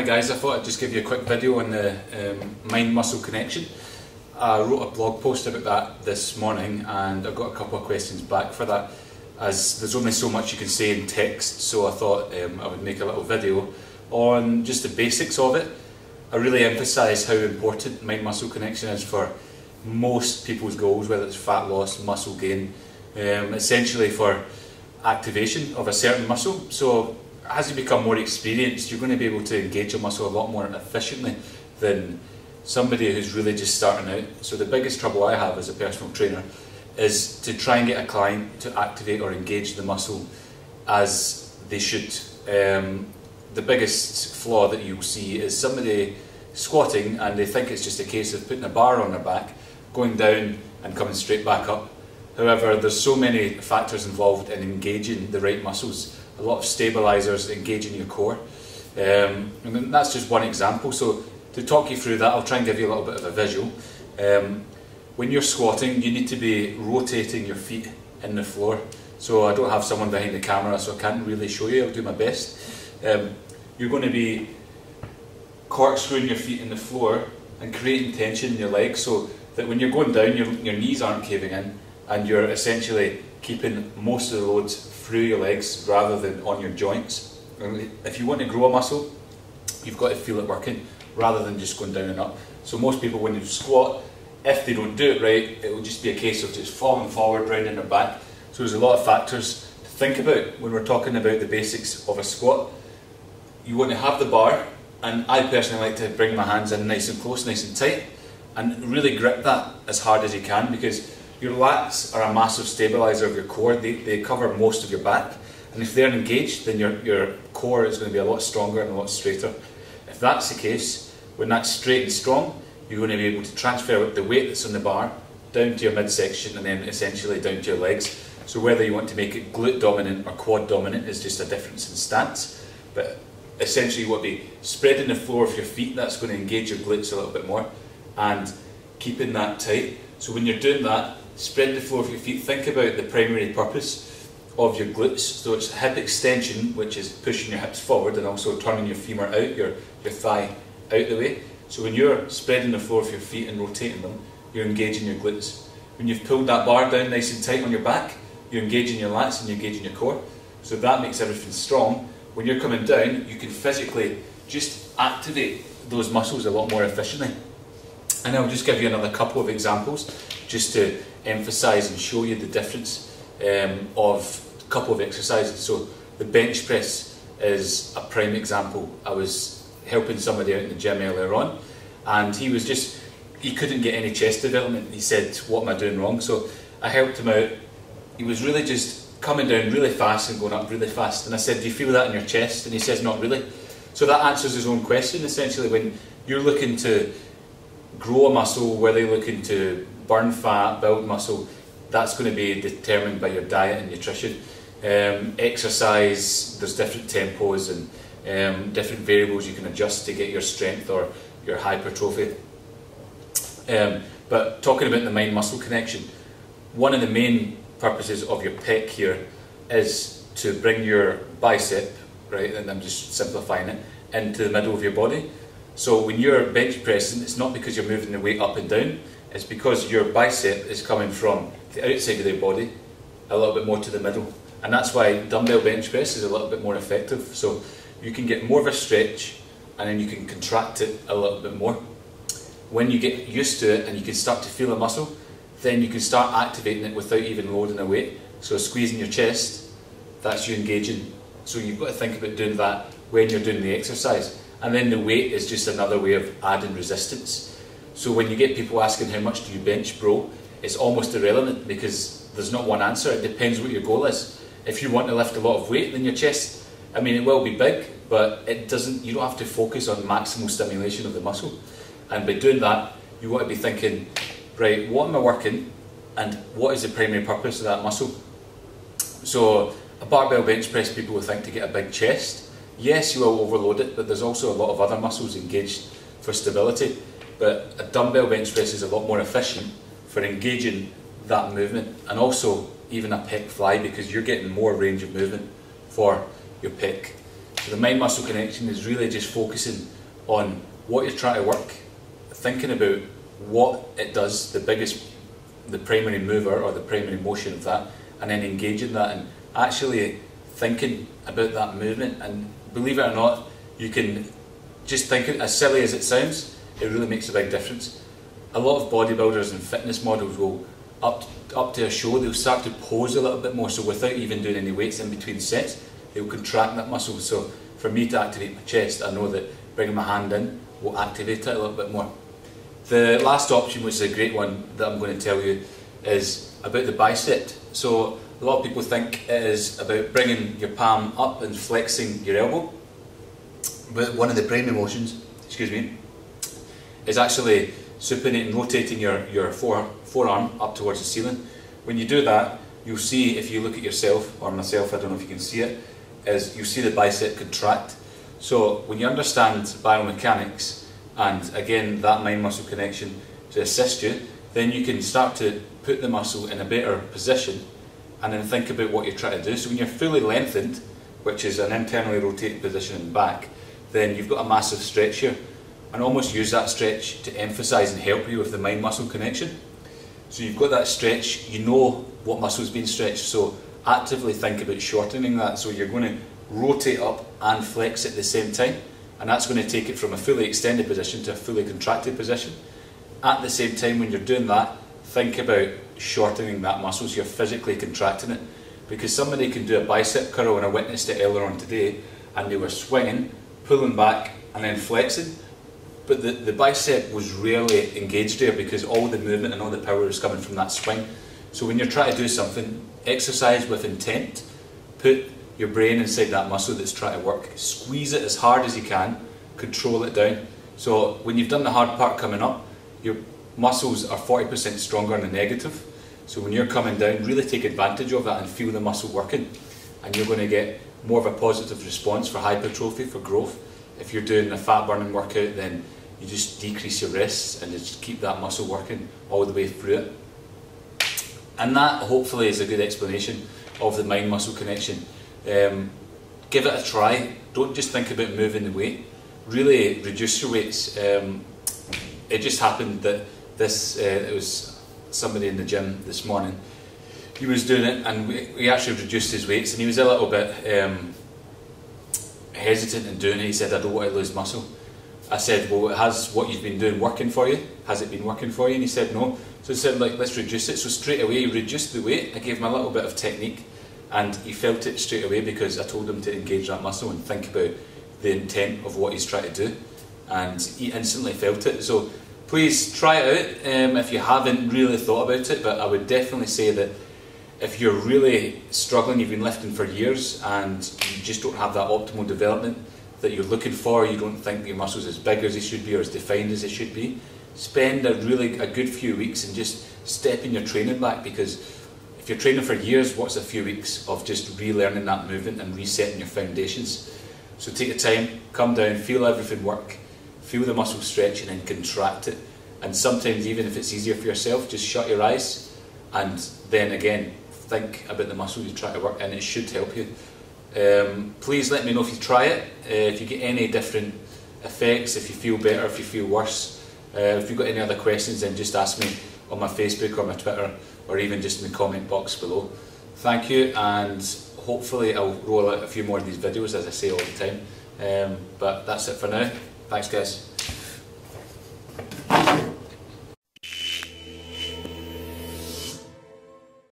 guys, I thought I'd just give you a quick video on the mind-muscle connection. I wrote a blog post about that this morning and I got a couple of questions back for that, as there's only so much you can say in text, so I thought I would make a little video on just the basics of it. I really emphasise how important mind-muscle connection is for most people's goals, whether it's fat loss, muscle gain, essentially for activation of a certain muscle. So as you become more experienced, you're going to be able to engage your muscle a lot more efficiently than somebody who's really just starting out. So the biggest trouble I have as a personal trainer is to try and get a client to activate or engage the muscle as they should. The biggest flaw that you'll see is somebody squatting and they think it's just a case of putting a bar on their back, going down and coming straight back up. However, there's so many factors involved in engaging the right muscles. A lot of stabilisers engaging your core. And that's just one example. So to talk you through that, I'll try and give you a little bit of a visual. When you're squatting, you need to be rotating your feet in the floor. So I don't have someone behind the camera, so I can't really show you. I'll do my best. You're going to be corkscrewing your feet in the floor and creating tension in your legs, so that when you're going down, your knees aren't caving in, and you're essentially keeping most of the loads through your legs rather than on your joints. And if you want to grow a muscle, you've got to feel it working rather than just going down and up. So most people, when you squat, if they don't do it right, it will just be a case of just falling forward, round in their back. So there's a lot of factors to think about when we're talking about the basics of a squat. You want to have the bar, and I personally like to bring my hands in nice and close, nice and tight, and really grip that as hard as you can, because your lats are a massive stabiliser of your core. They cover most of your back, and if they're engaged, then your core is going to be a lot stronger and a lot straighter. If that's the case, when that's straight and strong, you're going to be able to transfer the weight that's on the bar down to your midsection and then essentially down to your legs. So whether you want to make it glute dominant or quad dominant is just a difference in stance, but essentially you want to be spreading the floor of your feet. That's going to engage your glutes a little bit more and keeping that tight. So when you're doing that, spread the floor of your feet. Think about the primary purpose of your glutes. So it's hip extension, which is pushing your hips forward and also turning your femur out, your thigh out the way. So when you're spreading the floor of your feet and rotating them, you're engaging your glutes. When you've pulled that bar down nice and tight on your back, you're engaging your lats and you're engaging your core. So that makes everything strong. When you're coming down, you can physically just activate those muscles a lot more efficiently. And I'll just give you another couple of examples just to emphasise and show you the difference of a couple of exercises. So the bench press is a prime example. I was helping somebody out in the gym earlier on, and he couldn't get any chest development. He said, what am I doing wrong? So I helped him out. He was really just coming down really fast and going up really fast, and I said, do you feel that in your chest? And he says, not really. So that answers his own question. Essentially, when you're looking to grow a muscle, whether you're looking to burn fat, build muscle, that's going to be determined by your diet and nutrition. Exercise, there's different tempos and different variables you can adjust to get your strength or your hypertrophy. But talking about the mind-muscle connection, one of the main purposes of your pec here is to bring your bicep, right, and I'm just simplifying it, into the middle of your body. So when you're bench pressing, it's not because you're moving the weight up and down, it's because your bicep is coming from the outside of the body a little bit more to the middle. And that's why dumbbell bench press is a little bit more effective. So you can get more of a stretch and then you can contract it a little bit more. When you get used to it and you can start to feel a muscle, then you can start activating it without even loading a weight. So squeezing your chest, that's you engaging. So you've got to think about doing that when you're doing the exercise. And then the weight is just another way of adding resistance. So when you get people asking how much do you bench, bro, it's almost irrelevant because there's not one answer. It depends what your goal is. If you want to lift a lot of weight, then your chest, I mean, it will be big, but you don't have to focus on maximal stimulation of the muscle. And by doing that, you want to be thinking, right, what am I working and what is the primary purpose of that muscle? So a barbell bench press, people will think to get a big chest. Yes, you will overload it, but there's also a lot of other muscles engaged for stability. But a dumbbell bench press is a lot more efficient for engaging that movement, and also even a pec fly, because you're getting more range of movement for your pec. So the mind-muscle connection is really just focusing on what you're trying to work, thinking about what it does, the primary mover or the primary motion of that, and then engaging that and actually thinking about that movement. And believe it or not, you can just think it, as silly as it sounds, it really makes a big difference. A lot of bodybuilders and fitness models will, up to a show, they'll start to pose a little bit more, so without even doing any weights in between sets, they'll contract that muscle. So for me to activate my chest, I know that bringing my hand in will activate it a little bit more. The last option, which is a great one that I'm going to tell you, is about the bicep. So a lot of people think it is about bringing your palm up and flexing your elbow, but one of the primary motions, is actually supinating, rotating your forearm up towards the ceiling. When you do that, you'll see, if you look at yourself, or myself, I don't know if you can see it, is you see the bicep contract. So when you understand biomechanics, and again that mind-muscle connection to assist you, then you can start to put the muscle in a better position and then think about what you're trying to do. So when you're fully lengthened, which is an internally rotated position in the back, then you've got a massive stretch here, and almost use that stretch to emphasise and help you with the mind-muscle connection. So you've got that stretch, you know what muscle's been stretched, so actively think about shortening that. So you're going to rotate up and flex at the same time, and that's going to take it from a fully extended position to a fully contracted position. At the same time, when you're doing that, think about shortening that muscle so you're physically contracting it. Because somebody can do a bicep curl, and I witnessed it earlier on today, and they were swinging, pulling back and then flexing, but the bicep was rarely engaged there because all the movement and all the power is coming from that swing. So when you're trying to do something, exercise with intent, put your brain inside that muscle that's trying to work, squeeze it as hard as you can, control it down. So when you've done the hard part coming up, your muscles are 40% stronger in the negative. So when you're coming down, really take advantage of that and feel the muscle working, and you're going to get more of a positive response for hypertrophy, for growth. If you're doing a fat burning workout, then you just decrease your rests and just keep that muscle working all the way through it. And that hopefully is a good explanation of the mind-muscle connection. Give it a try. Don't just think about moving the weight. Really reduce your weights. It just happened that it was somebody in the gym this morning. He was doing it, and we actually reduced his weights, and he was a little bit hesitant in doing it. He said, "I don't want to lose muscle." I said, "Well, has what you've been doing working for you? Has it been working for you?" And he said, "No." So I said, let's reduce it. So straight away he reduced the weight. I gave him a little bit of technique, and he felt it straight away because I told him to engage that muscle and think about the intent of what he's trying to do, and he instantly felt it. So please try it out if you haven't really thought about it, but I would definitely say that if you're really struggling, you've been lifting for years and you just don't have that optimal development that you're looking for, you don't think your muscles as big as they should be or as defined as they should be, spend a good few weeks and just stepping your training back, because if you're training for years, what's a few weeks of just relearning that movement and resetting your foundations? So take the time, come down, feel everything work, feel the muscle stretch and then contract it. And sometimes even if it's easier for yourself, just shut your eyes and then again think about the muscle you try to work, and it should help you. Please let me know if you try it, if you get any different effects, if you feel better, if you feel worse. If you've got any other questions, then just ask me on my Facebook or my Twitter, or even just in the comment box below. Thank you, and hopefully I'll roll out a few more of these videos, as I say all the time. But that's it for now. Thanks guys.